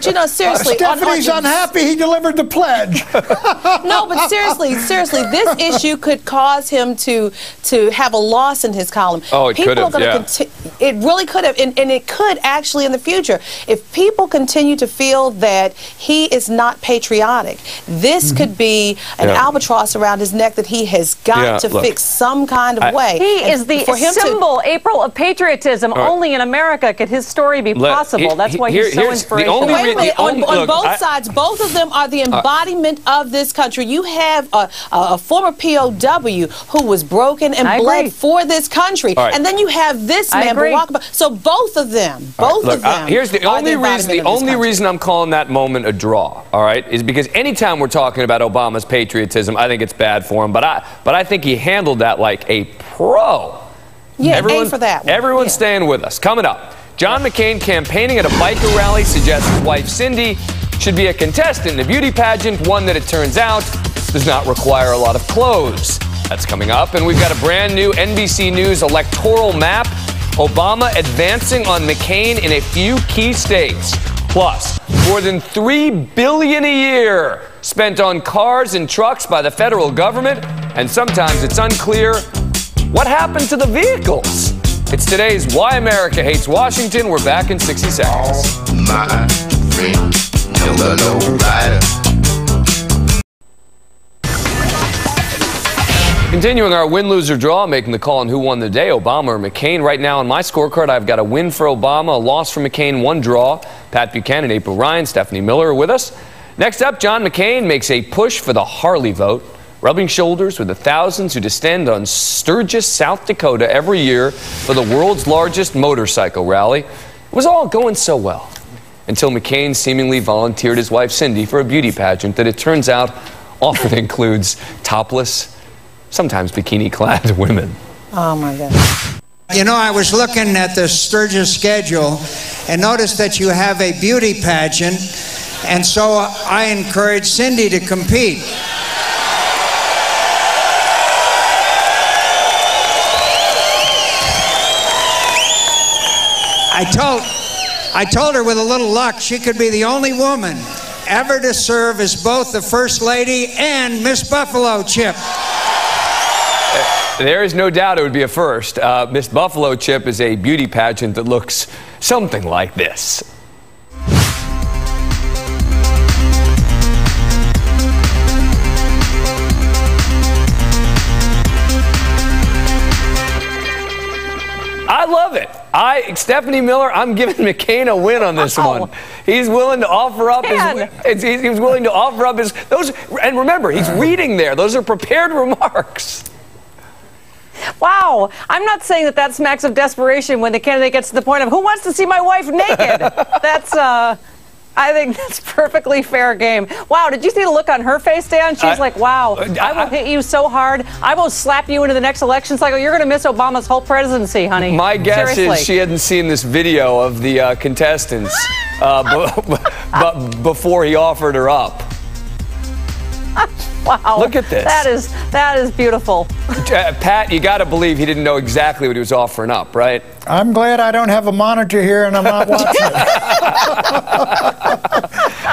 you know, seriously. Stephanie's unhappy he delivered the pledge. No, but seriously, this issue could cause him to have a loss in his column. Oh, it could have, yeah. It really could have, and it could actually in the future. If people continue to feel that he is not patriotic, this could be an albatross around his neck that he has got to fix some kind of way. He is the symbol, April, of patriotism. Only in America could his story be possible. That's why he's so inspirational. Wait a minute. On both sides, both of them are the embodiment of this country. You have a former POW who was broken and bled for this country, and then you have this man, Barack Obama. So both of them, here's the only reason I'm calling that moment a draw. All right, is because anytime we're talking about Obama's patriotism, I think it's bad for him. But I think he handled that like a pro. Yeah, aim for that one. Everyone's staying with us. Coming up, John McCain campaigning at a biker rally suggests his wife Cindy should be a contestant in a beauty pageant, one that it turns out does not require a lot of clothes. That's coming up, and we've got a brand new NBC News electoral map. Obama advancing on McCain in a few key states. Plus, more than $3 billion a year spent on cars and trucks by the federal government, and sometimes it's unclear what happened to the vehicles. It's today's Why America Hates Washington. We're back in 60 seconds. All my friends, number no rider. Continuing our win-loser draw, making the call on who won the day, Obama or McCain. Right now on my scorecard, I've got a win for Obama, a loss for McCain, one draw. Pat Buchanan, April Ryan, Stephanie Miller are with us. Next up, John McCain makes a push for the Harley vote, rubbing shoulders with the thousands who descend on Sturgis, South Dakota every year for the world's largest motorcycle rally. It was all going so well until McCain seemingly volunteered his wife Cindy for a beauty pageant that it turns out often includes topless, sometimes bikini-clad women. Oh, my God. You know, I was looking at the Sturgis schedule and noticed that you have a beauty pageant, and so I encouraged Cindy to compete. I told her with a little luck she could be the only woman ever to serve as both the First Lady and Miss Buffalo Chip. There is no doubt it would be a first. Miss Buffalo Chip is a beauty pageant that looks something like this. I love it. Stephanie Miller, I'm giving McCain a win on this one. He's willing to offer up he's willing to offer up those, and remember, he's reading there. Those are prepared remarks. Wow. I'm not saying that smacks of desperation when the candidate gets to the point of, who wants to see my wife naked? I think that's perfectly fair game. Wow, did you see the look on her face, Dan? She's like, wow, I will hit you so hard. I will slap you into the next election cycle. You're going to miss Obama's whole presidency, honey. My guess is she hadn't seen this video of the contestants before he offered her up. Wow. Look at this. That is beautiful. Pat, you got to believe he didn't know exactly what he was offering up, right? I'm glad I don't have a monitor here and I'm not watching it.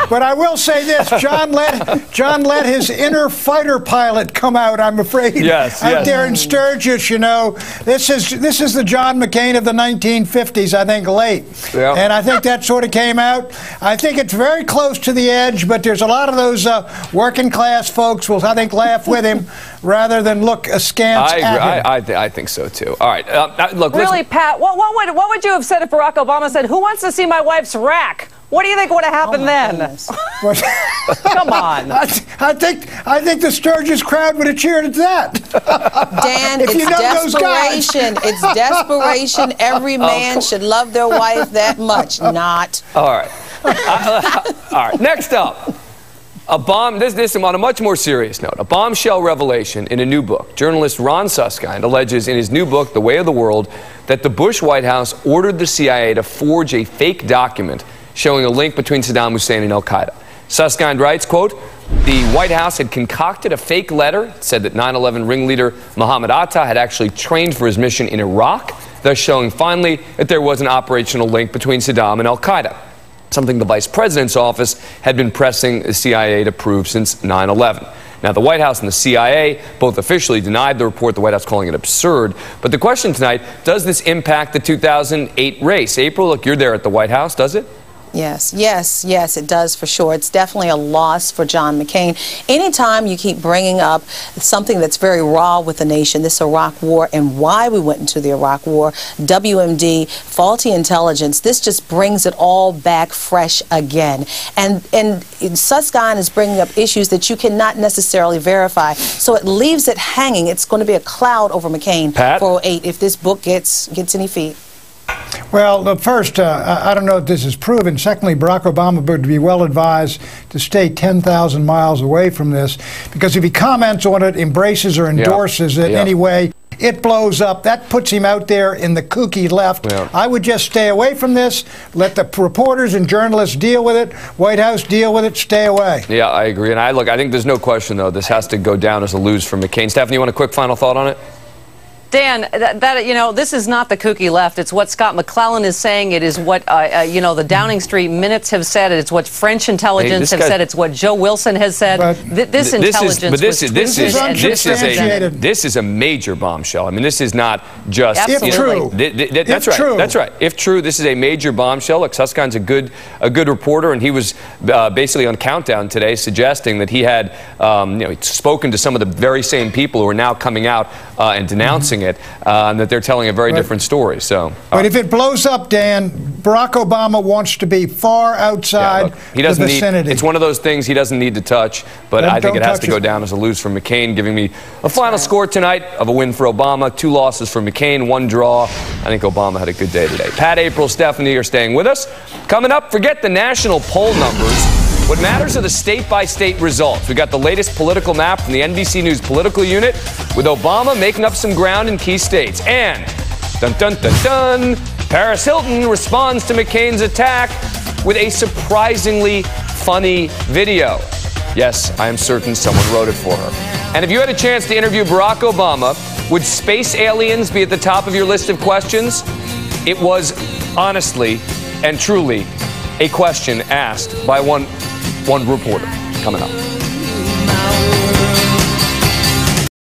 But I will say this, John let his inner fighter pilot come out, I'm afraid. Yes, out there in Sturgis, you know. This is the John McCain of the 1950s, I think, late. Yeah. And I think that sort of came out. I think it's very close to the edge, but there's a lot of those working class folks will, I think, laugh with him rather than look askance at him. I think so, too. All right. Look, really, Pat, what would you have said if Barack Obama said, who wants to see my wife's rack? What do you think would have happened then? Come on. I think the Sturgis crowd would have cheered at that. Dan, it's desperation. It's desperation. Every man should love their wife that much. Not. All right. All right. Next up. This on a much more serious note, a bombshell revelation in a new book. Journalist Ron Suskind alleges in his new book, The Way of the World, that the Bush White House ordered the CIA to forge a fake document showing a link between Saddam Hussein and al-Qaeda. Suskind writes, quote, the White House had concocted a fake letter that said that 9/11 ringleader Mohammed Atta had actually trained for his mission in Iraq, thus showing finally that there was an operational link between Saddam and al-Qaeda. something the vice president's office had been pressing the CIA to prove since 9/11. Now, the White House and the CIA both officially denied the report, the White House calling it absurd. But the question tonight, does this impact the 2008 race? April, look, you're there at the White House, does it? Yes, it does for sure. It's definitely a loss for John McCain. Anytime you keep bringing up something that's very raw with the nation, this Iraq War and why we went into the Iraq War, WMD, faulty intelligence, this just brings it all back fresh again. And Susskind is bringing up issues that you cannot necessarily verify, so it leaves it hanging. It's going to be a cloud over McCain for 08 if this book gets any feet. Well, first, I don't know if this is proven. Secondly, Barack Obama would be well advised to stay 10,000 miles away from this, because if he comments on it, embraces or endorses it anyway, it blows up. That puts him out there in the kooky left. I would just stay away from this. Let the reporters and journalists deal with it. White House deal with it. Stay away. Yeah, I agree. And I think there's no question, though, this has to go down as a lose for McCain. Stephanie, you want a quick final thought on it? Dan, you know, this is not the kooky left. It's what Scott McClellan is saying. It is what, you know, the Downing Street Minutes have said. It's what French intelligence have said. It's what Joe Wilson has said. This intelligence this is a major bombshell. I mean, this is not just... Absolutely. That's right. That's right. If true, this is a major bombshell. Look, Susskind's a good reporter, and he was basically on Countdown today suggesting that he had he'd spoken to some of the very same people who are now coming out and denouncing it, and that they're telling a very different story. So, but if it blows up, Dan, Barack Obama wants to be far outside the vicinity. It's one of those things he doesn't need to touch, but I think it has to go down as a lose for McCain, giving me a final score tonight of a win for Obama, 2 losses for McCain, 1 draw. I think Obama had a good day today. Pat, April, Stephanie are staying with us. Coming up, forget the national poll numbers. What matters are the state-by-state results. We got the latest political map from the NBC News political unit, with Obama making up some ground in key states. And, dun dun dun dun, Paris Hilton responds to McCain's attack with a surprisingly funny video. Yes, I am certain someone wrote it for her. And if you had a chance to interview Barack Obama, would space aliens be at the top of your list of questions? It was honestly and truly a question asked by one reporter. Coming up.